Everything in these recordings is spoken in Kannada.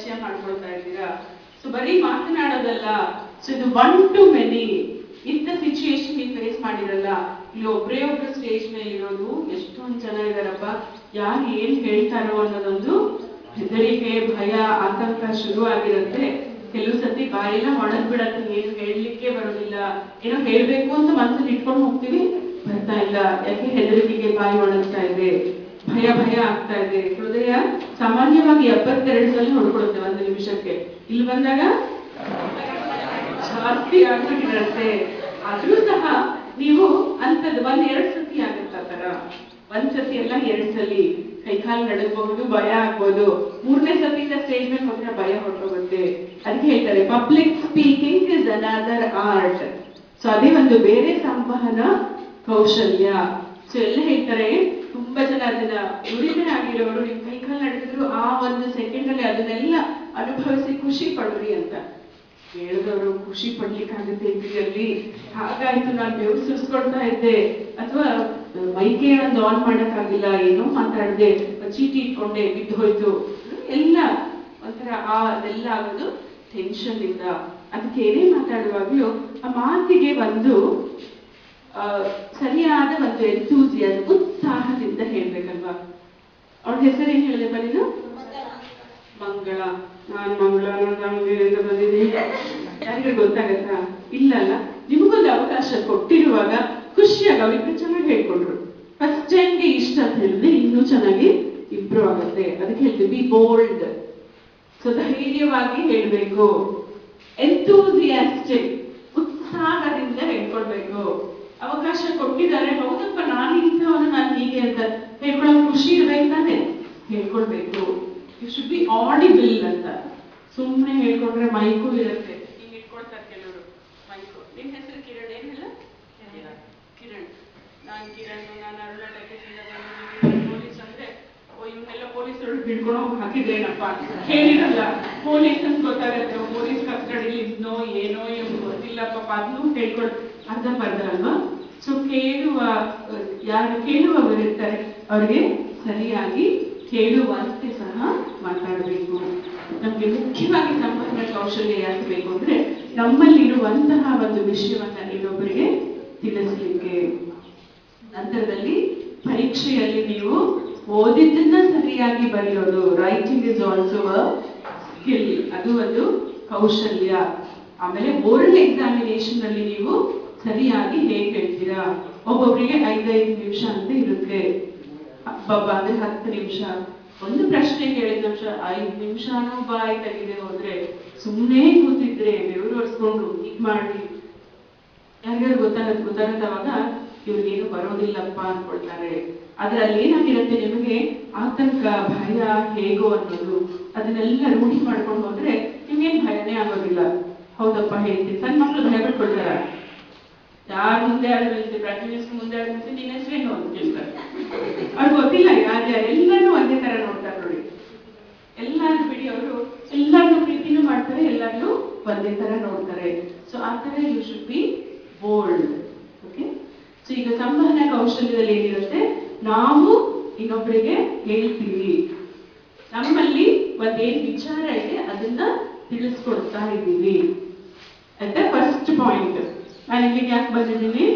ಪರಿಚಯ ಮಾಡ್ಕೊಳ್ತಾ ಇದ್ದೀರಾ. ಸೊ ಬರೀ ಮಾತನಾಡೋದಲ್ಲ, ಸೊ ಇದು 1 to many ಇಂಥ ಸಿಚುಯೇಷನ್ ನೀವು ಫೇಸ್ ಮಾಡಿರಲ್ಲ. ಇಲ್ಲಿ ಒಬ್ರೇ ಒಬ್ರು ಸ್ಟೇಜ್ ಮೇಲೆ ಇರೋದು ಎಷ್ಟೊಂದು ಜನ ಇದಾರಪ್ಪ, ಯಾರು ಏನ್ ಹೇಳ್ತಾರೋ ಅನ್ನೋದೊಂದು ಹೆದರಿಕೆ, ಭಯ, ಆತಂಕ ಶುರು ಆಗಿರುತ್ತೆ. ಕೆಲವು ಸತಿ ಬಾಯೆಲ್ಲ ಒಣಗ್ ಬಿಡತ್ತೆ, ಏನು ಹೇಳಲಿಕ್ಕೆ ಬರೋದಿಲ್ಲ. ಏನೋ ಹೇಳ್ಬೇಕು ಅಂತ ಮನಸ್ಸಲ್ಲಿ ಇಟ್ಕೊಂಡು ಹೋಗ್ತೀವಿ, ಬರ್ತಾ ಇಲ್ಲ. ಯಾಕೆ? ಹೆದರಿಕೆಗೆ ಬಾಯಿ ಒಣಗ್ತಾ ಇದೆ, ಭಯ ಭಯ ಆಗ್ತಾ ಇದೆ. ಹೃದಯ ಸಾಮಾನ್ಯವಾಗಿ 72 ಸಲ ಹೊಡ್ಕೊಳುತ್ತೆ 1 ನಿಮಿಷಕ್ಕೆ. ಇಲ್ಲಿ ಬಂದಾಗ ಜಾಸ್ತಿ ಆಗಿರುತ್ತೆ. ಆದ್ರೂ ಸಹ ನೀವು ಅಂತದ್ 1-2 ಸತಿ ಆಗುತ್ತೆ ಆ ತರ. 1 ಸತಿ ಎಲ್ಲ 2 ಸಲಿ ಕೈಕಾಲು ನಡಗಬಹುದು, ಭಯ ಆಗ್ಬೋದು. 3ನೇ ಸತಿಯಿಂದ ಸ್ಟೇಜ್ ಮೇಲೆ ಹೋದ್ರೆ ಭಯ ಹೊರಟೋಗುತ್ತೆ. ಅದಕ್ಕೆ ಹೇಳ್ತಾರೆ public speaking is another art. So ಅದೇ ಒಂದು ಬೇರೆ ಸಂವಹನ ಕೌಶಲ್ಯ. ಸೊ ಎಲ್ಲ ಹೇಳ್ತಾರೆ, ತುಂಬಾ ಜನ ಅದನ್ನ ನುರಿತರೆ ಆಗಿರೋರು ನಿಮ್ ಕೈಕಾಲು ನಡೆದಿದ್ರು ಆ 1 ಸೆಕೆಂಡ್ ಅಲ್ಲಿ ಅದನ್ನೆಲ್ಲ ಅನುಭವಿಸಿ ಖುಷಿ ಪಡ್ರಿ ಅಂತ ಹೇಳಿದವರು. ಖುಷಿ ಪಡ್ಲಿಕ್ಕಾಗುತ್ತೆ ಇದ್ರಲ್ಲಿ? ಹಾಗಾಯ್ತು, ನಾನು ಬೆವರು ಸುರಿಸ್ಕೊಳ್ತಾ ಇದ್ದೆ, ಅಥವಾ ಮೈಕೆ ಒಂದು ಆನ್ ಮಾಡಕ್ಕಾಗಿಲ್ಲ, ಏನೋ ಮಾತಾಡ್ದೆ, ಚೀಟಿ ಇಟ್ಕೊಂಡೆ, ಬಿದ್ದು ಹೋಯ್ತು, ಎಲ್ಲ ಒಂಥರ ಅದೆಲ್ಲ ಆಗೋದು ಟೆನ್ಷನ್ ಇಂದ. ಅದಕ್ಕೆ ಏನೇ ಮಾತಾಡುವಾಗ್ಲೂ ಆ ಮಾತಿಗೆ ಒಂದು ಸರಿಯಾದ ಒಂದು ಎಂಥೂಸಿಯಾಸ್ಮ್, ಉತ್ಸಾಹದಿಂದ ಹೇಳ್ಬೇಕಲ್ವಾ. ಅವ್ರ ಹೆಸರು ಏನ್ ಹೇಳಿದೆ ನೀನು? ಮಂಗಳ. ನಾನ್ ಮಂಗಳ ಬಂದಿದ್ದೀನಿ, ಯಾರಿಗ ಗೊತ್ತಾಗತ್ತಾ? ಇಲ್ಲಲ್ಲ. ನಿಮಗೊಂದು ಅವಕಾಶ ಕೊಟ್ಟಿರುವಾಗ ಖುಷಿಯಾಗ ಅವ್ರಿಗೆ ಚೆನ್ನಾಗಿ ಹೇಳ್ಕೊಟ್ರು. ಫಸ್ಟ್ ಟೈಮ್ಗೆ ಇಷ್ಟ ಅಂತ ಹೇಳಿದ್ರೆ ಇನ್ನೂ ಚೆನ್ನಾಗಿ ಇಂಪ್ರೂವ್ ಆಗುತ್ತೆ. ಅದಕ್ಕೆ ಹೇಳ್ತೀವಿ ಬಿ ಬೋಲ್ಡ್. ಸೊ ಧೈರ್ಯವಾಗಿ ಹೇಳ್ಬೇಕು, ಎಂಥೂಸಿಯಾಸ್ಟಿಕ್, ಉತ್ಸಾಹದಿಂದ ಹೇಳ್ಕೊಳ್ಬೇಕು. ಅವಕಾಶ ಕೊಟ್ಟಿದ್ದಾರೆ, ಹೌದಪ್ಪ ನಾನು ಇಂಥವನು, ನಾನು ಹೀಗೆ ಅಂತ ಹೇಳ್ಕೊಳ್ಳೋ ಖುಷಿ ಇರ್ಬೇಕು ತಾನೆ, ಹೇಳ್ಕೊಳ್ಬೇಕು. ಯು ಶುಡ್ ಬಿ ಆಡಿಬಲ್ ಅಂತ. ಸುಮ್ಮನೆ ಹೇಳ್ಕೊಂಡ್ರೆ ಮೈಕು ಇರುತ್ತೆ, ಹಿಂಗೆ ಇಟ್ಕೊಳ್ತಾರೆ ಕೆಲವರು ಮೈಕು. ನಿಮ್ ಹೆಸರು ಕಿರಣ್ ಏನಿಲ್ಲ? ಕಿರಣ್. ನಾನು ಕಿರಣ್, ನಾನು ಅರುಳಾಟದಿಂದ ಪೊಲೀಸ್ ಅಂದ್ರೆ ಇವನ್ನೆಲ್ಲ ಪೊಲೀಸರು ಹಿಡ್ಕೊಂಡು ಹೋಗಿ ಹಾಕಿದ್ರೇನಪ್ಪ ಹೇಳಿರಲ್ಲ. ಪೊಲೀಸ್ ಅಂತ ಗೊತ್ತಾಗತ್ತೆ, ಪೊಲೀಸ್ ಕಸ್ಟಡಿ ಇದ್ನೋ ಏನೋ ಇವ್ನು ಗೊತ್ತಿಲ್ಲ ಪಾಪ, ಅದನ್ನು ಹೇಳ್ಕೊಳ್ ಅರ್ಧ ಅಲ್ವಾ. ಸೊ ಯಾರು ಕೇಳುವವರಿರ್ತಾರೆ ಅವ್ರಿಗೆ ಸರಿಯಾಗಿ ಕೇಳುವಂತೆ ಸಹ ಮಾತಾಡಬೇಕು. ನಮ್ಗೆ ಮುಖ್ಯವಾಗಿ ಸಂವಹನ ಕೌಶಲ್ಯ ಯಾಕೆ ಬೇಕು ಅಂದ್ರೆ ನಮ್ಮಲ್ಲಿರುವಂತಹ ಒಂದು ವಿಷಯವನ್ನ ಇನ್ನೊಬ್ಬರಿಗೆ ತಿಳಿಸ್ಲಿಕ್ಕೆ. ನಂತರದಲ್ಲಿ ಪರೀಕ್ಷೆಯಲ್ಲಿ ನೀವು ಓದಿದ್ದನ್ನ ಸರಿಯಾಗಿ ಬರೆಯೋದು, writing is also a skill, ಅದು ಒಂದು ಕೌಶಲ್ಯ. ಆಮೇಲೆ ಓರಲ್ ಎಕ್ಸಾಮಿನೇಷನ್ ಅಲ್ಲಿ ನೀವು ಸರಿಯಾಗಿ ಹೇಗೆ ಹೇಳ್ತೀರಾ. ಒಬ್ಬೊಬ್ಬರಿಗೆ 5-5 ನಿಮಿಷ ಅಂತ ಇರುತ್ತೆ, ಅಂದ್ರೆ 10 ನಿಮಿಷ. ಒಂದು ಪ್ರಶ್ನೆ ಕೇಳಿದ ನಿಮಿಷ 5 ನಿಮಿಷನೂ ಬಾಯಿ ತೆಗೆದೆ ಹೋದ್ರೆ, ಸುಮ್ಮನೆ ಕೂತಿದ್ರೆ ಬೆವರು ಒರೆಸ್ಕೊಂಡು ಹೀಗ್ ಮಾಡಿ ಯಾರ್ಯಾರು ಗೊತ್ತಾಗತ್ತವಾಗ ಇವ್ರಿಗೇನು ಬರೋದಿಲ್ಲಪ್ಪ ಅನ್ಕೊಳ್ತಾರೆ. ಆದ್ರೆ ಅಲ್ಲಿ ಏನಾಗಿರುತ್ತೆ, ನಿಮಗೆ ಆತಂಕ, ಭಯ ಹೇಗೋ ಅನ್ನೋದು ಅದನ್ನೆಲ್ಲ ರೂಢಿ ಮಾಡ್ಕೊಂಡು ಹೋದ್ರೆ ನಿಮ್ಗೇನ್ ಭಯನೇ ಆಗೋದಿಲ್ಲ. ಹೌದಪ್ಪ ಹೇಳ್ತೀನಿ. ಸಣ್ಣ ಮಕ್ಳು ಭಯ ಪಡ್ಕೊಳ್ತಾರ, ಯಾರು ಮುಂದೆ ಆಡೋದು, ಪ್ರತಿನಿಧಿಸ್ ಮುಂದೆ ಆಡೋದು, ನಿನ್ನ ಹೆಸರೇನು ಅಂತ ಕೇಳ್ತಾರೆ. ಅವ್ರಿಗೆ ಗೊತ್ತಿಲ್ಲ ಯಾರ್ಯಾರು, ಎಲ್ಲರೂ ಒಂದೇ ತರ ನೋಡ್ತಾರೆ ನೋಡಿ. ಎಲ್ಲಾರು ಬಿಡಿ, ಅವರು ಎಲ್ಲಾರು ಪ್ರೀತಿನೂ ಮಾಡ್ತಾರೆ, ಎಲ್ಲಾರು ಒಂದೇ ತರ ನೋಡ್ತಾರೆ. ಸೊ ಆ ತರ you should be bold. Okay. So ಈಗ ಸಂವಹನ ಕೌಶಲ್ಯದಲ್ಲಿ ಏನಿರುತ್ತೆ, ನಾವು ಇನ್ನೊಬ್ಬರಿಗೆ ಹೇಳ್ತೀವಿ, ನಮ್ಮಲ್ಲಿ ಒಂದೇನ್ ವಿಚಾರ ಇದೆ ಅದನ್ನ ತಿಳಿಸ್ಕೊಡ್ತಾ ಇದ್ದೀವಿ ಅಂತ ಫಸ್ಟ್ ಪಾಯಿಂಟ್. ನಾನು ಇಲ್ಲಿಗೆ ಯಾಕೆ ಬಂದಿದ್ದೀನಿ?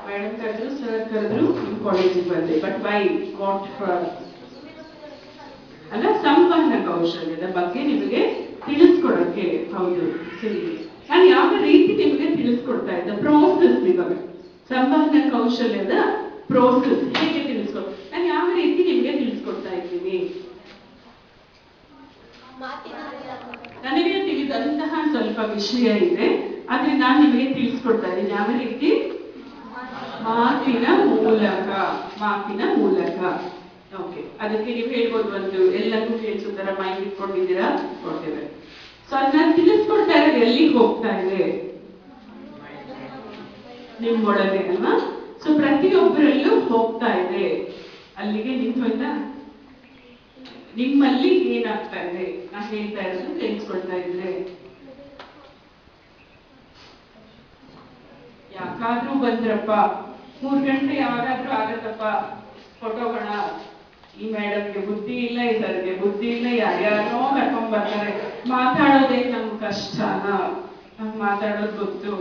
ಮೇಡಮ್ ಕರೆದ್ರು, ಸರ್ ಕರೆದ್ರು, ನಿಮ್ಮ ಕಾಲೇಜಿಗೆ ಬಂದೆ. ಬಟ್ ವೈ, ವಾಟ್ ಫಾರ್ ಅಲ್ಲ, ಸಂವಹನ ಕೌಶಲ್ಯದ ಬಗ್ಗೆ ನಿಮಗೆ ತಿಳಿಸ್ಕೊಡಕ್ಕೆ. ಹೌದು, ಸರಿ. ನಾನು ಯಾವ ರೀತಿ ನಿಮಗೆ ತಿಳಿಸ್ಕೊಡ್ತಾ ಇದ್ದೆ, ಪ್ರೋಸೆಸ್. ಇವಾಗ ಸಂವಹನ ಕೌಶಲ್ಯದ ಪ್ರೋಸೆಸ್ ಹೇಗೆ ತಿಳಿಸ್ಕೊಡ್, ನಾನು ಯಾವ ರೀತಿ ನಿಮಗೆ ತಿಳಿಸ್ಕೊಡ್ತಾ ಇದ್ದೀನಿ. ನನಗೆ ತಿಳಿದಂತಹ ಸ್ವಲ್ಪ ವಿಷಯ ಇದೆ, ಆದ್ರೆ ನಾನು ನಿಮಗೆ ತಿಳಿಸ್ಕೊಡ್ತಾ ಇದ್ದೀನಿ ಯಾವ ರೀತಿ. ಮಾತಿನ ಮೂಲಕ. ಓಕೆ. ಅದಕ್ಕೆ ನೀವು ಹೇಳ್ಬೋದು, ಒಂದು ಎಲ್ಲರಿಗೂ ಕೇಳಿಸೋ ತರ ಮೈಂಡ್ ಇಟ್ಕೊಂಡಿದ್ದೀರಾ, ಕೊಡ್ತೇವೆ. ಸೊ ಅದನ್ನ ತಿಳಿಸ್ಕೊಡ್ತಾ ಇರೋದು ಎಲ್ಲಿಗೆ ಹೋಗ್ತಾ ಇದೆ, ನಿಮ್ಮೊಳಗೆ ಅಲ್ವಾ. ಸೊ ಪ್ರತಿಯೊಬ್ಬರಲ್ಲೂ ಹೋಗ್ತಾ ಇದೆ, ಅಲ್ಲಿಗೆ ನಿಂತೋಯ್ತಾ. ನಿಮ್ಮಲ್ಲಿ ಏನಾಗ್ತಾ ಇದೆ, ನಾನು ಹೇಳ್ತಾ ಇರೋದು ತಿಳಿಸ್ಕೊಡ್ತಾ ಇದ್ರೆ. ಯಾಕಾದ್ರೂ ಬಂದ್ರಪ್ಪ, 3 ಗಂಟೆ ಯಾವಾಗಾದ್ರೂ ಆಗತ್ತಪ್ಪ, ಹೊಟ್ಟೋಗೋಣ. ಈ ಮೇಡಮ್ಗೆ ಬುದ್ಧಿ ಇಲ್ಲ, ಈ ಸರ್ಗೆ ಬುದ್ಧಿ ಇಲ್ಲ, ಯಾರ್ಯಾರನೋ ಕರ್ಕೊಂಡ್ ಬರ್ತಾರೆ. ಮಾತಾಡೋದೇ ನಮ್ಗೆ ಕಷ್ಟನ, ನಮ್ಗೆ ಮಾತಾಡೋದು ಗೊತ್ತು,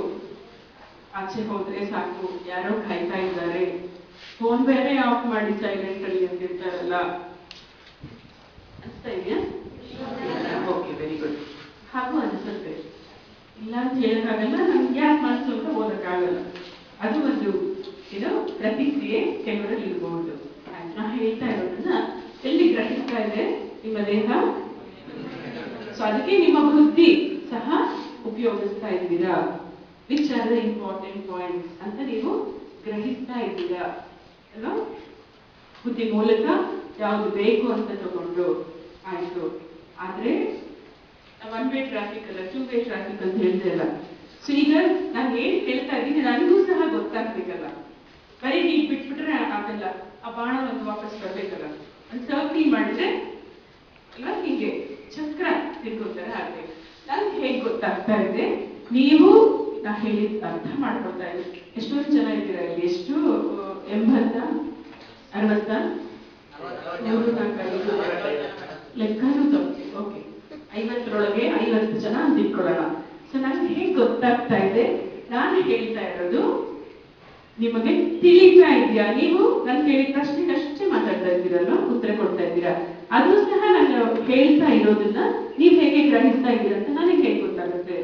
ಆಚೆ ಹೋದ್ರೆ ಸಾಕು ಯಾರೋ ಕಾಯ್ತಾ ಇದ್ದಾರೆ, ಫೋನ್ ಬೇರೆ ಆಫ್ ಮಾಡಿ ಸೈಲೆಂಟ್ ಅಲ್ಲಿ ಅಂತಿರ್ತಾರಲ್ಲ, ಅನ್ಸ್ತಾ ಇದೆಯಾ? Okay, very good. ಹಾಗೂ ಅನ್ಸುತ್ತೆ, ಇಲ್ಲ ಅಂತ ಹೇಳಕ್ಕಾಗಲ್ಲ, ನಮ್ಗೆ ಯಾಕೆ ಮನಸ್ಸು ಅಂತ ಓದಕ್ಕಾಗಲ್ಲ. ಅದು ಒಂದು ಪ್ರತಿಕ್ರಿಯೆ ಕೆಲವರಲ್ಲಿ ಇರ್ಬಹುದು. ನಾ ಹೇಳ್ತಾ ಇರೋದನ್ನ ಎಲ್ಲಿ ಗ್ರಹಿಸ್ತಾ ಇದೆ ನಿಮ್ಮ ದೇಹ, ಸೊ ಅದಕ್ಕೆ ನಿಮ್ಮ ಬುದ್ಧಿ ಸಹ ಉಪಯೋಗಿಸ್ತಾ ಇದ್ದೀರಾ. Which are the important points ಅಂತ ನೀವು ಗ್ರಹಿಸ್ತಾ ಇದ್ದೀರಾ ಅಲ್ವಾ? ಬುದ್ಧಿ ಮೂಲಕ ಯಾವುದು ಬೇಕು ಅಂತ ತಗೊಂಡು ಆಯ್ತು. ಆದ್ರೆ ಒನ್ ವೇ ಟ್ರಾಫಿಕ್ ಅಲ್ಲ, ಟೂ ವೇ ಟ್ರಾಫಿಕ್ ಅಂತ ಹೇಳ್ತಾ ಇಲ್ಲ. ಸೊ ಈಗ ನಾನು ಏನ್ ಹೇಳ್ತಾ ಇದ್ದೀನಿ ನನಗೂ ಸಹ ಗೊತ್ತಾಗ್ಬೇಕಲ್ಲ. ಬರೀ ಹೀಗೆ ಬಿಟ್ಬಿಟ್ರೆ ಆಗಲ್ಲ, ಆ ಬಾಣ ಒಂದು ವಾಪಸ್ ಬರ್ಬೇಕಲ್ಲ. ಒಂದು ಸರ್ಕಲ್ ಮಾಡಿದ್ರೆ ಅಲ್ವಾ, ಹೀಗೆ ಚಕ್ರ ತಿರ್ಗೋತಾರೆ. ಹಾಗೆ ನನ್ಗೆ ಹೇಗೆ ಗೊತ್ತಾಗ್ತಾ ಇದೆ, ನೀವು ನಾ ಹೇಳಿದ ಅರ್ಥ ಮಾಡ್ಕೊಳ್ತಾ ಇದ್ದೀವಿ. ಎಷ್ಟೊಂದು ಜನ ಇದ್ದೀರಾ ಇಲ್ಲಿ? ಎಷ್ಟು 80, 60, 100 ಲೆಕ್ಕನೂ ತಪ್ಪು. ಓಕೆ, 50ರೊಳಗೆ 50 ಜನ ಅಂತ ಇಟ್ಕೊಳ್ಳೋಣ. ಸೊ ನನ್ಗೆ ಹೇಗೆ ಗೊತ್ತಾಗ್ತಾ ಇದೆ, ನಾನು ಹೇಳ್ತಾ ಇರೋದು ನಿಮಗೆ ತಿಳಿತಾ ಇದೆಯಾ? ನೀವು ನಾನು ಹೇಳಿದ ಪ್ರಶ್ನೆಗೆ ಅಷ್ಟೇ ಮಾತಾಡ್ತಾ ಇದ್ದೀರಲ್ಲ, ಉತ್ತರ ಕೊಡ್ತಾ ಇದ್ದೀರಾ. ಅದು ಸಹ ನಾನು ಹೇಳ್ತಾ ಇರೋದನ್ನ ನೀವು ಹೇಗೆ ಗ್ರಹಿಸ್ತಾ ಇದ್ದೀರಾ ಅಂತ ನನಗೆ ಹೇಗೆ ಗೊತ್ತಾಗುತ್ತೆ?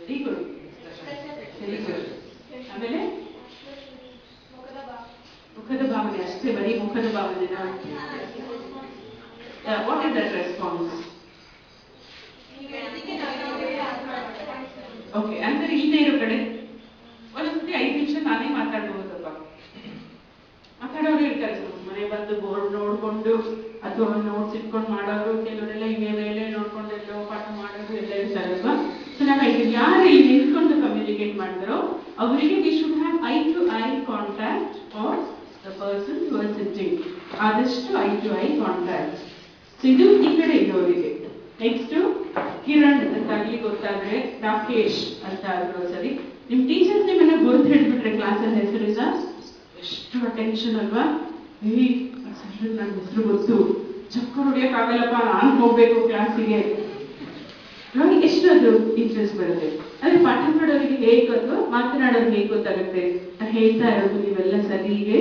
Very good, very good. ಆಮೇಲೆ ಮುಖದ ಭಾವನೆ ಅಷ್ಟೇ, ಬರೀ ಮುಖದ ಭಾವನೆ. What is that response? Okay, ಅಂದ್ರೆ ಇಲ್ಲದೆ ಇರೋ ಕಡೆ ಒಂದೊಂದ್ಸತಿ 5 ನಿಮಿಷ ನಾನೇ ಮಾತಾಡ್ಬಹುದಪ್ಪ. ಮಾತಾಡೋರು ಇರ್ತಾರೆ, ಮನೆ ಬಂದು ಬೋರ್ಡ್ ನೋಡ್ಕೊಂಡು ಅಥವಾ ನೋಟ್ಸ್ ಇಟ್ಕೊಂಡು ಮಾಡೋರು, ಕೆಲವರೆಲ್ಲ ಹಿಂಗೆ ಮೇಲೆ ನೋಡ್ಕೊಂಡು ಎಲ್ಲೋ ಪಾಠ ಮಾಡೋರು ಎಲ್ಲ ಇರ್ತಾರಲ್ವಾ. ಸೊ ನಾವು ಯಾರು ಇಲ್ಲಿ ನಿಂತ್ಕೊಂಡು ಕಮ್ಯುನಿಕೇಟ್ ಮಾಡಿದ್ರೋ ಅವರಿಗೆ we should have eye to eye contact for the person who are sitting. ಆದಷ್ಟು ಐ ಟು ಐ ಕಾಂಟ್ಯಾಕ್ಟ್. ಇದು ಈ ಕಡೆ ಇರೋರಿಗೆ. ನೆಕ್ಸ್ಟ್ ಕಿರಣ್ ಅಂತ ಅಲ್ಲಿ ಗೊತ್ತಾದ್ರೆ, ರಾಕೇಶ್ ಅಂತ ಆದ್ರು ಸರಿ. ನಿಮ್ ಟೀಚರ್ಸ್ ನಿಮ್ಮನ್ನ ಗುರುತು ಹಿಡ್ಬಿಟ್ರೆ ಕ್ಲಾಸಲ್ಲಿ ಹೆಸರು ಎಷ್ಟು ಟೆನ್ಷನ್ ಅಲ್ವಾ? ನನ್ನ ಹೆಸರು ಗೊತ್ತು, ಚಕ್ಕರ್ ಹೊಡಿಯಕ್ಕಾಗಲ್ಲಪ್ಪ, ನಾನು ಹೋಗ್ಬೇಕು ಕ್ಲಾಸಿಗೆ. ನೋಡಿ ಎಷ್ಟು ಅದು ಇಂಟ್ರೆಸ್ಟ್ ಬರುತ್ತೆ. ಅದೇ ಪಾಠ ಮಾಡೋರಿಗೆ ಹೇಗೆ ಗೊತ್ತು, ಮಾತನಾಡೋದು ಹೇಗೆ ಗೊತ್ತಾಗುತ್ತೆ? ನಾನು ಹೇಳ್ತಾ ಇರೋದು ನೀವೆಲ್ಲ ಸರಿಗೆ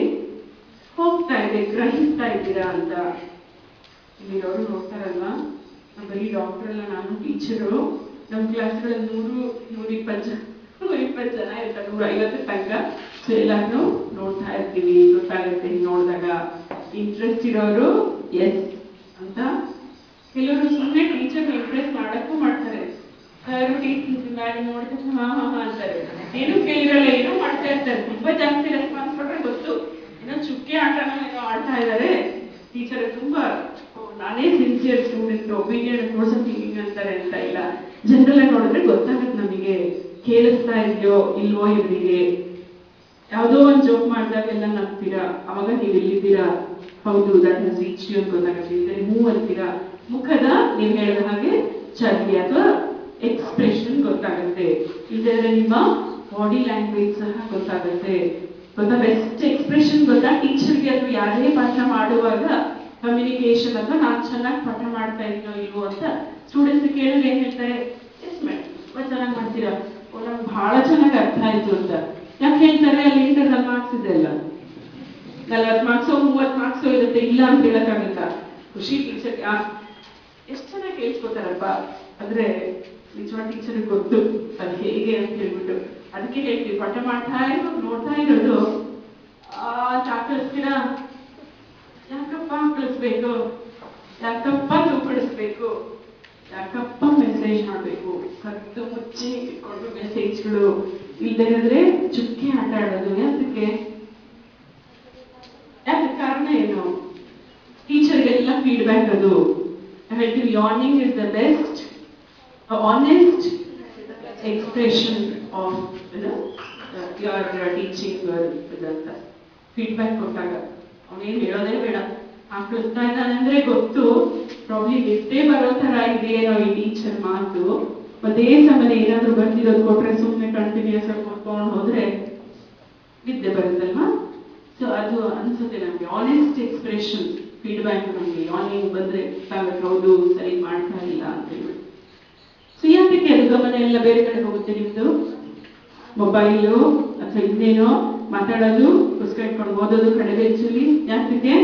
ಹೋಗ್ತಾ ಇದೆ, ಗ್ರಹಿಸ್ತಾ ಇದ್ದೀರಾ ಅಂತ. ಇಲ್ಲಿರೋರು ನೋಡ್ತಾರಲ್ವಾ, ಬರೀ ಡಾಕ್ಟರ್ ಅಲ್ಲ, ನಾನು ಟೀಚರು. ನಮ್ಮ ಕ್ಲಾಸ್ಗಳಲ್ಲಿ 100-120 ಜನ ಇರ್ತಾರೆ, 150 ತನಕ. ಸೊ ಎಲ್ಲಾನು ನೋಡ್ತಾ ಇರ್ತೀವಿ, ಗೊತ್ತಾಗುತ್ತೆ. ನೋಡಿದಾಗ ಇಂಟ್ರೆಸ್ಟ್ ಇರೋರು ಎಸ್ ಅಂತ. ಕೆಲವರು ಸುಮ್ಮನೆ ಟೀಚರ್ ಇಂಪ್ರೆಸ್ ಮಾಡಕ್ಕೂ ಮಾಡ್ತಾರೆ. ಟೀಚರ್ ನೋಡಿದ ಹಾ ಹಾ ಹಾ ಅಂತಾರೆ, ಏನು ಕೇಳಿರಲ್ಲ, ಏನೋ ಮಾಡ್ತಾ ಇರ್ತಾರೆ. ತುಂಬಾ ಜಾಸ್ತಿ ರೆಸ್ಪಾನ್ಸ್ ಕೊಟ್ರೆ ಗೊತ್ತು ಏನೋ ಚುಕ್ಕೆ ಆಟನ ಏನೋ ಆಡ್ತಾ ಇದ್ದಾರೆ. ಟೀಚರ್ ತುಂಬಾ ನಾನೇ ಸಿನ್ಸಿಯರ್ ಸ್ಟೂಡೆಂಟ್, ಒಪಿನಿಯನ್ ಥಿಂಕಿಂಗ್ ಅಂತಾರೆ ಅಂತ ಇಲ್ಲ. ಜನರಲ್ ಆಗಿ ನೋಡಿದ್ರೆ ಗೊತ್ತಾಗುತ್ತೆ ನಮಗೆ, ಕೇಳಿಸ್ತಾ ಇದೆಯೋ ಇಲ್ವೋ ಇವರಿಗೆ. ಯಾವುದೋ ಒಂದು ಜೋಕ್ ಮಾಡಿದಾಗೆಲ್ಲ ನಗ್ತೀರಾ, ಅವಾಗ ನೀವು ಎಲ್ಲಿದ್ದೀರಾ, ಹೌದು ದಟ್ ಹಸ್ ರೀಚ್ ಯು ಅಂತ ಗೊತ್ತಾಗುತ್ತೆ. ಇದ್ರೆ ಹೂ ಅಂತೀರಾ, ಮುಖದ ನೀವು ಹೇಳಿದ ಹಾಗೆ ಚರ್ಯ ಅಥವಾ ಎಕ್ಸ್ಪ್ರೆಷನ್ ಗೊತ್ತಾಗುತ್ತೆ. ಇದ್ರೆ ನಿಮ್ಮ ಬಾಡಿ ಲ್ಯಾಂಗ್ವೇಜ್ ಸಹ ಗೊತ್ತಾಗುತ್ತೆ. ಗೊತ್ತಾ? ಬೆಸ್ಟ್ ಎಕ್ಸ್ಪ್ರೆಷನ್ ಗೊತ್ತಾ ಟೀಚರ್ಗೆ? ಅದು ಯಾರೇ ಪಾಠ ಮಾಡುವಾಗ ಕಮ್ಯುನಿಕೇಶನ್ ಅಥವಾ ನಾನು ಚೆನ್ನಾಗಿ ಪಾಠ ಮಾಡ್ತಾ ಇದೀನೋ ಇಲ್ವೋ ಅಂತ ಸ್ಟೂಡೆಂಟ್ಸ್ ಕೇಳಿದ್ರೆ ಏನ್ ಹೇಳ್ತಾರೆ? ಎಸ್ ಮೇಡಮ್, ತುಂಬಾ ಚೆನ್ನಾಗಿ ಮಾಡ್ತೀರಾ, ನಂಗೆ ಬಹಳ ಚೆನ್ನಾಗಿ ಅರ್ಥ ಆಯ್ತು ಅಂತ. ಯಾಕೆ ಹೇಳ್ತಾರೆ? ಅಲ್ಲಿ ಇಂಟರ್ನಲ್ ಮಾರ್ಕ್ಸ್ ಇದೆ ಅಲ್ಲ, 40 ಮಾರ್ಕ್ಸೋ 30 ಮಾರ್ಕ್ಸೋ ಇರುತ್ತೆ, ಇಲ್ಲ ಅಂತ ಹೇಳಕ್ಕಾಗತ್ತ. ಖುಷಿ ಟೀಚರ್ ಎಷ್ಟು ಚೆನ್ನಾಗಿ ಕೇಳಿಸ್ಕೊತಾರಪ್ಪ ಅಂದ್ರೆ ನಿಜವಾದ ಟೀಚರ್ ಗೊತ್ತು ಅದು ಹೇಗೆ ಅಂತ ಹೇಳ್ಬಿಟ್ಟು. ಅದಕ್ಕೆ ಹೇಳ್ತೀವಿ, ಪಾಠ ಮಾಡ್ತಾ ಇರೋದು ನೋಡ್ತಾ ಇರೋದು ಕಳಿಸ್ತೀರಾ? ಯಾಕಪ್ಪ ಕಳಿಸ್ಬೇಕು, ಯಾಕಪ್ಪ ತೂಕಡಿಸ್ಬೇಕು, ಯಾಕಪ್ಪ ಮೆಸೇಜ್ ಮಾಡ್ಬೇಕು, ಕದ್ದು ಮುಚ್ಚಿ ಇಟ್ಕೊಂಡು ಮೆಸೇಜ್ಗಳು ಇಲ್ದಿರೋದ್ರೆ ಚುಕ್ಕಿ ಆಟ ಆಡೋದು. ಯಾಕೆ? ಕಾರಣ ಏನು? ಟೀಚರ್ಗೆಲ್ಲ ಫೀಡ್ಬ್ಯಾಕ್. ಅದು ಹೇಳ್ತೀವಿ, learning is the best honest expression of your teaching ಅಂತ ಫೀಡ್ಬ್ಯಾಕ್ ಕೊಟ್ಟಾಗ ಅವನೇನು ಹೇಳೋದೇ ಬೇಡ, ಕಳಿಸ್ತಾ ಇದ್ದಾನೆ ಅಂದ್ರೆ ಗೊತ್ತು, ಪ್ರಾಬ್ಲಿ ನಿದ್ದೆ ಬರೋ ತರ ಇದೆಯೇನೋ ಈ ಟೀಚರ್ ಮಾತು. ಒಂದೇ ಸಮಯ ಏನಾದ್ರು ಬರ್ದಿರೋದು ಕೊಟ್ರೆ ಸುಮ್ಮನೆ ಕಂಟಿನ್ಯೂಸ್ ಆಗಿ ಕೊಟ್ಕೊಂಡು ಹೋದ್ರೆ ನಿದ್ದೆ ಬರುತ್ತಲ್ವಾ? ಆನೆಸ್ಟ್ ಎಕ್ಸ್ಪ್ರೆಷನ್ ಫೀಡ್ಬ್ಯಾಕ್ ನಮಗೆ ಆನ್ಲೈನ್ ಬಂದ್ರೆ ಹೌದು ಸರಿ ಮಾಡ್ತಾ ಇಲ್ಲ ಅಂತ ಹೇಳಿ. ಸೊ ಯಾಕೆ ಅದು ಗಮನ ಎಲ್ಲ ಬೇರೆ ಕಡೆ ಹೋಗುತ್ತೆ ನಿಮ್ದು? ಮೊಬೈಲು ಅಥವಾ ಇನ್ನೇನೋ ಮಾತಾಡೋದು, ಪುಸ್ತಕ ಇಟ್ಕೊಂಡು ಓದೋದು ಕಡೆ ಬೆಂಚಲ್ಲಿ. ಯಾಕೆ?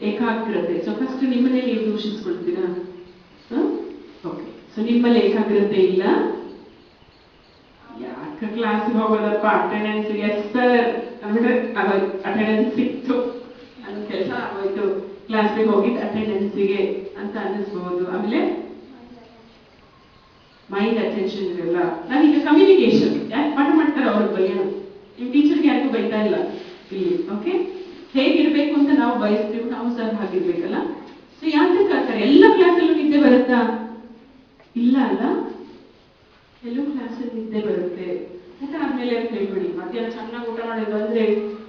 ಏಕಾಗ್ರತೆ. ಸೊ ಫಸ್ಟ್ ನಿಮ್ಮನ್ನೇ ನೀವು ದೂಷಿಸ್ಕೊಳ್ತೀರಾ? ಓಕೆ. ಸೊ ನಿಮ್ಮಲ್ಲಿ ಏಕಾಗ್ರತೆ ಇಲ್ಲ. ಯಾಕೆ ಕ್ಲಾಸಿಗೆ ಹೋಗೋದಪ್ಪ, ಅಟೆಂಡೆನ್ಸ್ ಎಸ್ ಸರ್ ಅಂದ್ರೆ ಅಟೆಂಡೆನ್ಸ್ ಸಿಕ್ತು, ನನ್ನ ಕೆಲಸ ಆಗೋಯ್ತು, ಕ್ಲಾಸ್ಗೆ ಹೋಗಿದ್ದು ಅಟೆಂಡೆನ್ಸಿಗೆ ಅಂತ ಅನ್ನಿಸ್ಬಹುದು. ಆಮೇಲೆ ಮೈಂಡ್ ಅಟೆನ್ಷನ್ ಇರಲ್ಲ. ನಾನೀಗ ಕಮ್ಯುನಿಕೇಶನ್ ಯಾಕೆ ಪಾಠ ಮಾಡ್ತಾರೆ ಅವ್ರಿಗೆ ಬೈಯೋಣ, ನಿಮ್ಮ ಟೀಚರ್ಗೆ ಯಾರಿಗೂ ಬೈತಾ ಇಲ್ಲ ಇಲ್ಲಿ. ಓಕೆ, ಹೇಗಿರ್ಬೇಕು ಅಂತ ನಾವು ಬಯಸ್ತೀವಿ, ನಾವು ಸಹ ಹಾಗಿರ್ಬೇಕಲ್ಲ. ಸೊ ಯಾಕೆ ಕಳ್ತಾರೆ? ಎಲ್ಲ ಕ್ಲಾಸಲ್ಲೂ ನಿದ್ದೆ ಬರುತ್ತಾ? ಇಲ್ಲ ಅಲ್ಲ, ಎಲ್ಲೂ ಕ್ಲಾಸಲ್ಲಿ ನಿದ್ದೆ ಬರುತ್ತೆ. ಊಟ ಆದ್ಮೇಲೆ ಅಂತ ಹೇಳ್ಬಿಡಿ, ಮಧ್ಯಾಹ್ನ ಚೆನ್ನಾಗಿ ಊಟ ಮಾಡಿ ಬಂದ್ರೆ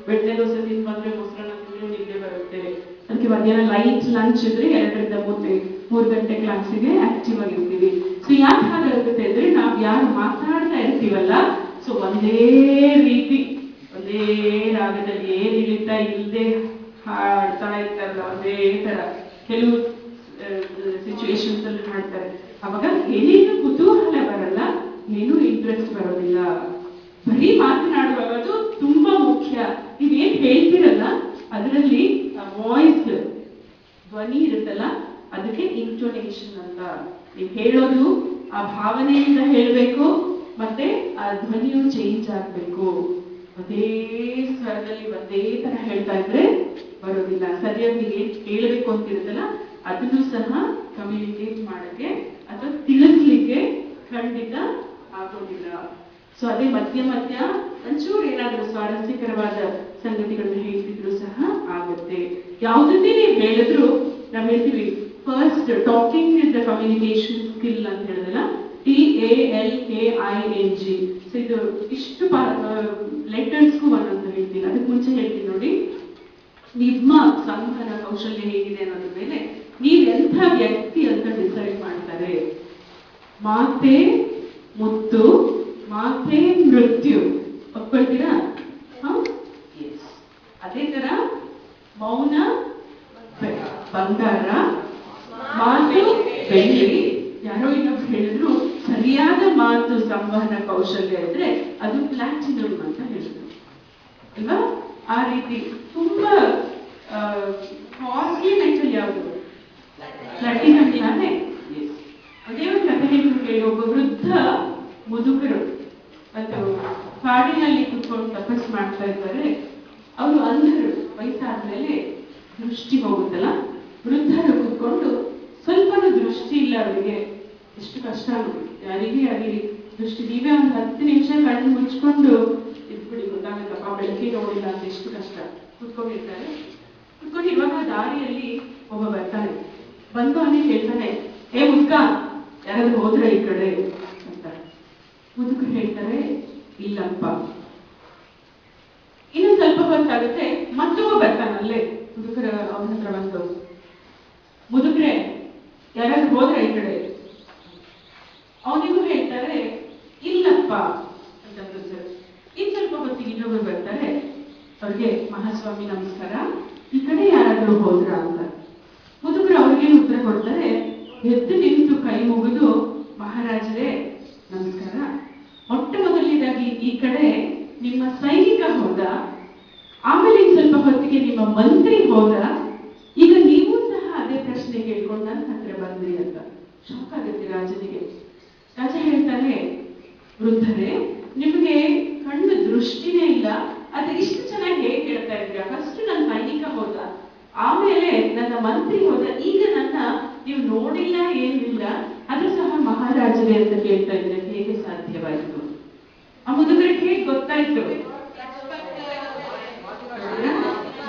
ಬೆಣ್ಣೆ ದೋಸೆ ತಿಂದು ಬಂದ್ರೆ ಮೊಸರನ್ನ ತಿಂದ್ರೆ ನಿದ್ದೆ ಬರುತ್ತೆ. ಅದಕ್ಕೆ ಮಧ್ಯಾಹ್ನ ಲೈಟ್ ಲಂಚ್ ಇದ್ರೆ 2-3 ಗಂಟೆ ಕ್ಲಾಸಿಗೆ ಆಕ್ಟಿವ್ ಆಗಿರ್ತೀವಿ. ಸೊ ಯಾಕೆ ಹಾಗಾಗುತ್ತೆ ಅಂದ್ರೆ ನಾವು ಯಾರು ಮಾತಾಡ್ತಾ ಇರ್ತೀವಲ್ಲ, ಸೊ ಒಂದೇ ರೀತಿ ಒಂದೇ ರಾಗದಲ್ಲಿ ಏನ್ ಇಳಿತಾ ಇಲ್ಲದೆ ಹಾಡ್ತಾ ಇರ್ತಾರಲ್ಲ, ಒಂದೇ ತರ ಕೆಲವು ಸಿಚುವೇಶನ್ಸ್ ಅಲ್ಲಿ ಹಾಡ್ತಾರೆ. ಅವಾಗ ಏನೇನು ಕುತೂಹಲ ಬರಲ್ಲ, ಏನು ಇಂಟ್ರೆಸ್ಟ್ ಬರೋದಿಲ್ಲ. ಬರೀ ಮಾತನಾಡುವಾಗ ಅದು ತುಂಬಾ ಮುಖ್ಯ. ನೀವೇನ್ ಹೇಳ್ತಿರಲ್ಲ ಅದರಲ್ಲಿ ವಾಯ್ಸ್ ಧ್ವನಿ ಇರುತ್ತಲ್ಲ, ಅದಕ್ಕೆ ಇಂಟೋನೇಷನ್ ಅಂತ. ನೀವು ಹೇಳೋದು ಆ ಭಾವನೆಯಿಂದ ಹೇಳ್ಬೇಕು, ಮತ್ತೆ ಆ ಧ್ವನಿಯು ಚೇಂಜ್ ಆಗ್ಬೇಕು. ಅದೇ ಸ್ವರದಲ್ಲಿ ಒಂದೇ ತರ ಹೇಳ್ತಾ ಇದ್ರೆ ಬರೋದಿಲ್ಲ. ಸರಿಯಾಗಿ ನೀವು ಹೇಳ್ಬೇಕು ಅಂತಿರುತ್ತಲ್ಲ, ಅದನ್ನು ಸಹ ಕಮ್ಯುನಿಕೇಟ್ ಮಾಡಕ್ಕೆ ಅಥವಾ ತಿಳಿಸ್ಲಿಕ್ಕೆ ಖಂಡಿತ ಆಗೋದಿಲ್ಲ. ಸೊ ಅದೇ ಮಧ್ಯ ಮಧ್ಯ ಒಂಚೂರು ಏನಾದರೂ ಸ್ವಾರಸ್ಯಕರವಾದ ಸಂಗತಿಗಳನ್ನ ಹೇಳ್ತಿದ್ರು ಸಹ ಆಗುತ್ತೆ. ಯಾವುದನ್ನೇ ನೀವು ಹೇಳಿದ್ರು ನಾವು ಹೇಳ್ತೀವಿ first talking is the communication skill ಅಂತ ಹೇಳಿದಲ್ಲ, TALKING. ಸೊ ಇದು ಇಷ್ಟು ಲೆಟರ್ಸ್ಗೂ ಒಂದೊಂದು ಹೇಳ್ತೀನಿ. ಅದಕ್ಕೆ ಮುಂಚೆ ಹೇಳ್ತೀನಿ ನೋಡಿ, ನಿಮ್ಮ ಸಂವಹನ ಕೌಶಲ್ಯ ಹೇಗಿದೆ ಅನ್ನೋದ್ರ ಮೇಲೆ ನೀವೆಂಥ ವ್ಯಕ್ತಿ ಅಂತ ಡಿಸೈಡ್ ಮಾಡ್ತಾರೆ. ಮಾತೆ ಮುತ್ತು, ಮಾತೆ ಮೃತ್ಯು, ಒಪ್ಕೊಳ್ತೀರಾ? ಅದೇ ತರ ಮೌನ ಬಂಗಾರ, ಮಾತು ಬೆಳ್ಳಿ. ಯಾರೋ ಇನ್ನೊಬ್ರು ಹೇಳಿದ್ರು ಸರಿಯಾದ ಮಾತು ಸಂವಹನ ಕೌಶಲ್ಯ ಇದ್ರೆ ಅದು ಪ್ಲಾಟಿನಮ್ ಅಂತ ಹೇಳಿದ್ರು ಅಲ್ವಾ? ಆ ರೀತಿ ತುಂಬಾ ಕಾಸ್ಟ್ಲಿ ಮೆಟಲ್ ಯಾವುದು? ಪ್ಲಾಟಿನಮ್ ತಾನೇ. ಅದೇ ಒಂದು ಕಥೆ ಹೇಳ್ತೀನಿ. ಒಬ್ಬ ವೃದ್ಧ ಮುದುಕರು ಮತ್ತು ಕಾಡಿನಲ್ಲಿ ಕುತ್ಕೊಂಡು ತಪಸ್ ಮಾಡ್ತಾ ಇದ್ದಾರೆ. ಅವರು ಅಂಧರು, ವಯಸ್ಸಾದ್ಮೇಲೆ ದೃಷ್ಟಿ ಹೋಗುತ್ತಲ್ಲ. ವೃದ್ಧರು ಕುತ್ಕೊಂಡು ಸ್ವಲ್ಪನೂ ದೃಷ್ಟಿ ಇಲ್ಲ ಅವರಿಗೆ. ಎಷ್ಟು ಕಷ್ಟ ಆಗುತ್ತೆ ಯಾರಿಗೆ ಆಗಲಿ ದೃಷ್ಟಿ. ನೀವೇ ಒಂದು 10 ನಿಮಿಷ ಕಣ್ಣು ಮುಚ್ಕೊಂಡು ಇದ್ಬಿಡಿ, ಗೊತ್ತಾಗುತ್ತಪ್ಪ ಬೆಳಗ್ಗೆ ನೋಡಿಲ್ಲ ಅಂತ. ಎಷ್ಟು ಕಷ್ಟ ಕುತ್ಕೊಂಡಿರ್ತಾರೆ. ಕುತ್ಕೊಂಡಿರುವಾಗ ದಾರಿಯಲ್ಲಿ ಒಬ್ಬ ಬರ್ತಾನೆ. ಬಂದು ಅವನಿಗೆ ಹೇಳ್ತಾನೆ, ಏ ಮುದ್ಕ, ಯಾರಾದ್ರೂ ಹೋದ್ರ ಈ ಕಡೆ ಅಂತ. ಮುದುಕರು ಹೇಳ್ತಾರೆ, ಇಲ್ಲಪ್ಪ. ಇನ್ನು ಸ್ವಲ್ಪ ಹೊತ್ತಾಗುತ್ತೆ, ಮತ್ತೊಬ್ಬ ಬರ್ತಾನಲ್ಲೇ ಮುದುಕರ ಅವನ ಹತ್ರ ಬಂದು, ಮುದುಕ್ರೆ ಯಾರಾದ್ರೂ ಹೋದ್ರ ಈ ಕಡೆ? ಅವನಿಗೂ ಹೇಳ್ತಾರೆ, ಇಲ್ಲಪ್ಪ ಅಂತಂದ್ರು ಸರ್. ಇನ್ ಸ್ವಲ್ಪ ಹೊತ್ತಿಗೆ ಇನ್ನೊಬ್ರು ಬರ್ತಾರೆ. ಅವ್ರಿಗೆ, ಮಹಾಸ್ವಾಮಿ ನಮಸ್ಕಾರ, ಈ ಕಡೆ ಯಾರಾದ್ರೂ ಹೋದ್ರ ಅಂತ. ಮುದುಕರು ಅವ್ರಿಗೆ ಉತ್ತರ ಕೊಡ್ತಾರೆ, ಎದ್ದು ನಿಂತು ಕೈ ಮುಗಿದು, ಮಹಾರಾಜರೇ ನಮಸ್ಕಾರ, ಮೊಟ್ಟ ಮೊದಲನೇದಾಗಿ ಈ ಕಡೆ ನಿಮ್ಮ ಸೈನಿಕ ಹೋದ, ಆಮೇಲೆ ಸ್ವಲ್ಪ ಹೊತ್ತಿಗೆ ನಿಮ್ಮ ಮಂತ್ರಿ ಹೋದ, ಈಗ ನೀವು ಸಹ ಅದೇ ಪ್ರಶ್ನೆ ಕೇಳ್ಕೊಂಡು ನನ್ನ ಹತ್ರ ಬಂದ್ರಿ ಅಂತ. ಶಾಕ್ ಆಗುತ್ತೆ ರಾಜನಿಗೆ. ರಾಜ ಹೇಳ್ತಾನೆ, ವೃದ್ಧರೇ, ನಿಮಗೆ ಕಣ್ಣು ದೃಷ್ಟಿನೇ ಇಲ್ಲ, ಆದ್ರೆ ಇಷ್ಟು ಚೆನ್ನಾಗಿ ಹೇಗೆ ಹೇಳ್ತಾ ಇದ್ದೀರಾ? ಫಸ್ಟ್ ನನ್ನ ಸೈನಿಕ ಹೋದ, ಆಮೇಲೆ ನನ್ನ ಮಂತ್ರಿ ಹೋದ, ಈಗ ನನ್ನ ನೀವು ನೋಡಿಲ್ಲ ಏನಿಲ್ಲ, ಅದು ಸಹ ಮಹಾರಾಜರೇ ಅಂತ ಕೇಳ್ತಾ ಇದ್ರೆ ಹೇಗೆ ಸಾಧ್ಯವಾಯಿತು? ಆ ಮುದುಕರಿಗೆ ಹೇಗೆ ಗೊತ್ತಾಯ್ತು?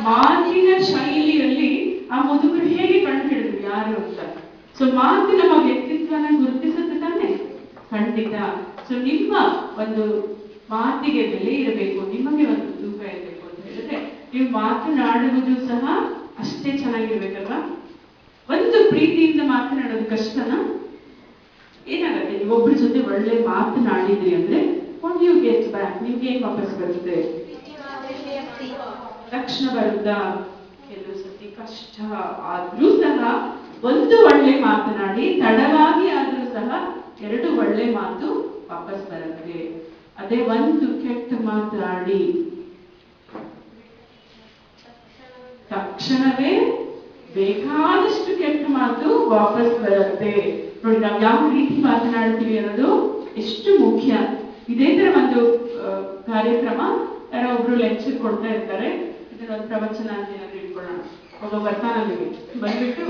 ಮಾತಿನ ಶೈಲಿಯಲ್ಲಿ ಆ ಮುದುಕರು ಹೇಗೆ ಕಂಡು ಹಿಡಿದ್ರು ಯಾರು ಅಂತ. ಸೊ ಮಾತು ನಮ್ಮ ವ್ಯಕ್ತಿತ್ವನ ಗುರುತಿಸುತ್ತೆ ತಾನೆ? ಖಂಡಿತ. ಸೊ ನಿಮ್ಮ ಒಂದು ಮಾತಿಗೆ ಬೆಲೆ ಇರಬೇಕು, ನಿಮಗೆ ಒಂದು ತೂಕ ಇರಬೇಕು ಅಂತ ಹೇಳಿದ್ರೆ ನೀವು ಮಾತನಾಡುವುದು ಸಹ ಅಷ್ಟೇ ಚೆನ್ನಾಗಿರ್ಬೇಕಲ್ವಾ? ಒಂದು ಪ್ರೀತಿಯಿಂದ ಮಾತನಾಡೋದು ಕಷ್ಟನಾ? ಏನಾಗತ್ತೆ, ನೀವು ಒಬ್ಬರ ಜೊತೆ ಒಳ್ಳೆ ಮಾತನಾಡಿದ್ರಿ ಅಂದ್ರೆ ವಾಟ್ ಯು ಗೆಟ್ ಬ್ಯಾಕ್, ನಿಮ್ಗೆ ಏನ್ ವಾಪಸ್ ಬರುತ್ತೆ? ತಕ್ಷಣ ಬರುತ್ತಾ? ಕೆಲವು ಸತಿ ಕಷ್ಟ ಆದ್ರೂ ಸಹ ಒಂದು ಒಳ್ಳೆ ಮಾತನಾಡಿ, ತಡವಾಗಿ ಆದ್ರೂ ಸಹ 2 ಒಳ್ಳೆ ಮಾತು ವಾಪಸ್ ಬರುತ್ತೆ. ಅದೇ ಒಂದು ಕೆಟ್ಟ ಮಾತಾಡಿ ತಕ್ಷಣವೇ ಬೇಕಾದಷ್ಟು ಕೆಟ್ಟ ಮಾತು ವಾಪಸ್ ಬರುತ್ತೆ. ನೋಡಿ, ನಾವು ಯಾವ ರೀತಿ ಮಾತನಾಡ್ತೀವಿ ಅನ್ನೋದು ಎಷ್ಟು ಮುಖ್ಯ. ಇದೇ ತರ ಒಂದು ಕಾರ್ಯಕ್ರಮ ಯಾರೋ ಒಬ್ರು ಲೆಕ್ಚರ್ ಕೊಡ್ತಾ ಇರ್ತಾರೆ. ಇದನ್ನೊಂದು ಪ್ರವಚನ ಅಂತ ಏನಾದ್ರು ಇಟ್ಕೊಳ್ಳೋಣ. ಒಬ್ಬ ಬರ್ತಾನಿಗೆ ಬಂದ್ಬಿಟ್ಟು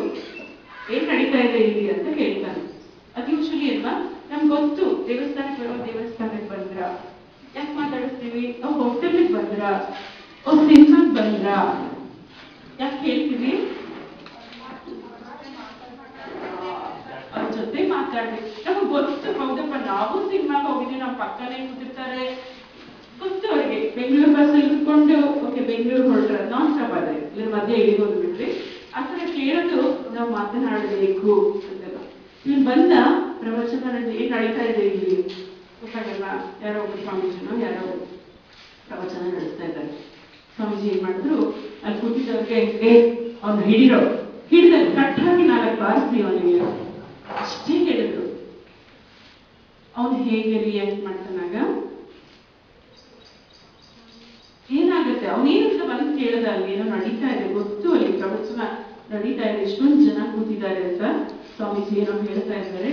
ಏನ್ ನಡೀತಾ ಇದೆ ಇಲ್ಲಿ ಅಂತ ಹೇಳ್ತಾನೆ. ಅದು ಯೂಶಲಿ ಅಲ್ವಾ, ನಮ್ಗೆ ಗೊತ್ತು, ದೇವಸ್ಥಾನಕ್ಕೆ ಬಂದ್ರ, ಯಾಕೆ ಮಾತಾಡಿಸ್ತೀವಿ? ಹೋಟೆಲ್ಗೆ ಬಂದ್ರ, ಸಿನಿಮಾಗ್ ಬಂದ್ರ, ಯಾಕೆ ಹೇಳ್ತೀವಿ? ಅವ್ರ ಜೊತೆ ಮಾತಾಡ್ಬೇಕು. ನಮಗ್ ಗೊತ್ತು, ಹೌದಪ್ಪ, ನಾವು ಸಿನಿಮಾಗ ಹೋಗಿದ್ವಿ, ನಮ್ಮ ಪಕ್ಕನೇ ಕೂತಿರ್ತಾರೆ, ಗೊತ್ತು ಅವ್ರಿಗೆ. ಬೆಂಗಳೂರು ಬಸ್ ಇಟ್ಕೊಂಡು ಓಕೆ ಬೆಂಗಳೂರು ಹೊರಟ್ರ ನಾನ್ ಸ್ಟಾಪ್ ಆದ್ರೆ ಇದ್ರ ಮಧ್ಯೆ ಇಳಿಬೋದು ಬಿಡ್ರಿ. ಆ ತರ ಕೇಳೋದು ನಾವು ಮಾತನಾಡಬೇಕು ಅಂತೆಲ್ಲ. ಇಲ್ಲಿ ಬಂದ ಪ್ರವಚನ ಏನ್ ನಡೀತಾ ಇದೆ ಇಲ್ಲಿ ಗೊತ್ತಾಗಲ್ಲ. ಯಾರೋ ಒಬ್ಬರು ಸ್ವಾಮೀಜಿನೋ ಯಾರೋ ಪ್ರವಚನ ನಡೆಸ್ತಾ ಇದ್ದಾರೆ. ಸ್ವಾಮೀಜಿ ಏನ್ ಮಾಡಿದ್ರು, ಅಲ್ಲಿ ಕೂತಿದ್ದವ್ರಿಗೆ ಅವ್ನು ಹಿಡಿದ ಕಟ್ಟಾಗಿ 4 ಬಾರಿಸ್ತೀವಿ ಅವನಿಗೆ ಅಷ್ಟೇ ಹೇಳಿದ್ರು. ಅವನು ಹೇಗೆ ರಿಯಾಕ್ಟ್ ಮಾಡ್ತಾನಾಗ ಏನಾಗುತ್ತೆ? ಅವನೇನಂತ ಬಂದು ಕೇಳದ, ಅಲ್ಲಿ ಏನೋ ನಡೀತಾ ಇದೆ, ಗೊತ್ತು ಅಲ್ಲಿ ಪ್ರವಚನ ನಡೀತಾ ಇದೆ, ಎಷ್ಟೊಂದು ಜನ ಕೂತಿದ್ದಾರೆ ಅಂತ ಸ್ವಾಮೀಜಿ ಏನೋ ಹೇಳ್ತಾ ಇದ್ದಾರೆ,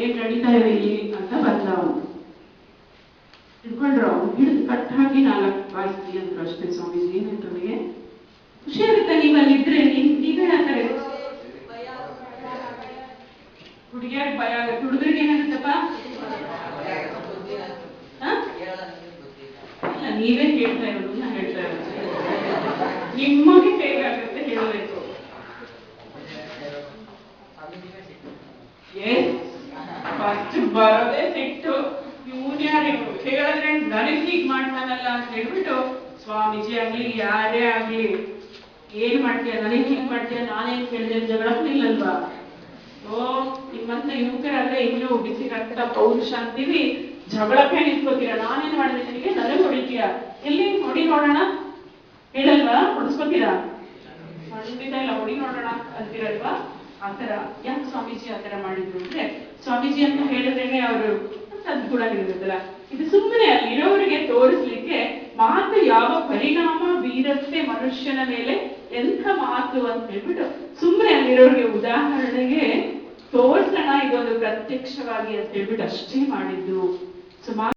ಏನ್ ನಡೀತಾ ಇದೆ ಇಲ್ಲಿ ಅಂತ ಬಂದ. ಅವನು ತಿಳ್ಕೊಂಡ್ರು, ಅವನು ಹಿಡಿದು ಕಟ್ ಹಾಕಿ 4 ಬಾರಿಸ್ತಿ ಅಂದ್ರು ಅಷ್ಟೇ. ಸ್ವಾಮೀಜಿ ಏನಾಯ್ತು ಅವನಿಗೆ? ಖುಷಿ ಆಗುತ್ತೆ, ನೀವು ಅಲ್ಲಿದ್ರೆ ನೀವೇನಾಗ್ತಾರೆ? ಹುಡುಗಿಯರಿಗೆ ಭಯ ಆಗುತ್ತೆ, ಹುಡುಗರಿಗೆ ಏನಾಗುತ್ತಪ್ಪ? ಇಲ್ಲ, ನೀವೇ ಕೇಳ್ತಾ ಇರೋದು, ನಾ ಹೇಳ್ತಾ ಇರೋದು. ನಿಮಗೆ ಹೇಗಾಗುತ್ತೆ ಹೇಳಬೇಕು. ಫಸ್ಟ್ ಬರೋದೇ ಸಿಟ್ಟು. ಇವನ್ ಯಾರಿಗೂ ಹೇಳಿದ್ರೆ ನನಗ್ ಹೀಗ್ ಮಾಡ್ತಾನಲ್ಲ ಅಂತ ಹೇಳ್ಬಿಟ್ಟು, ಸ್ವಾಮೀಜಿ ಆಗ್ಲಿ ಯಾರೇ ಆಗ್ಲಿ, ಏನ್ ಮಾಡ್ತೀಯ, ನನಗ್ ಹೀಗ್ ಮಾಡ್ತೀಯ, ನಾನೇನ್ ಕೇಳಿದೆ ಜಗಳ ಇಲ್ಲಲ್ವಾ? ಓ, ನಿಮ್ಮಂತ ಯುವಕರಾದ್ರೆ ಇನ್ನೂ ಬಿಸಿ ರಕ್ತ ಪೌರುಷ ಅಂತೀವಿ, ಜಗಳಕ್ಕೆ ನಿಂತ್ಕೋತೀರ. ನಾನೇನ್ ಮಾಡಿದೆ ನಿನಗೆ? ನನಗ್ ಹೊಡಿತೀಯ, ಎಲ್ಲಿ ಹೊಡಿ ನೋಡೋಣ ಹೇಳಲ್ವಾ? ಹೊಡಿಸ್ಕೋತೀರಾ? ಖಂಡಿತ ಇಲ್ಲ, ಹೊಡಿ ನೋಡೋಣ ಅಂತೀರಲ್ವಾ? ಆತರ ಯಾಕೆ ಸ್ವಾಮೀಜಿ ಆತರ ಮಾಡಿದ್ರು ಅಂದ್ರೆ, ಸ್ವಾಮೀಜಿ ಅಂತ ಹೇಳಿದ್ರೇನೆ ಅವರು ಸದ್ಗುಣ ಇರುತ್ತಲ್ಲ, ಇದು ಸುಮ್ಮನೆ ಅಲ್ಲಿರೋರಿಗೆ ತೋರಿಸ್ಲಿಕ್ಕೆ ಮಾತು ಯಾವ ಪರಿಣಾಮ ಬೀರುತ್ತೆ ಮನುಷ್ಯನ ಮೇಲೆ, ಎಂಥ ಮಾತು ಅಂತ ಹೇಳ್ಬಿಟ್ಟು ಸುಮ್ಮನೆ ಅಲ್ಲಿರೋರಿಗೆ ಉದಾಹರಣೆಗೆ ತೋರ್ಸೋಣ, ಇದೊಂದು ಪ್ರತ್ಯಕ್ಷವಾಗಿ ಅಂತ ಹೇಳ್ಬಿಟ್ಟು ಅಷ್ಟೇ ಮಾಡಿದ್ದು. ಸುಮಾರು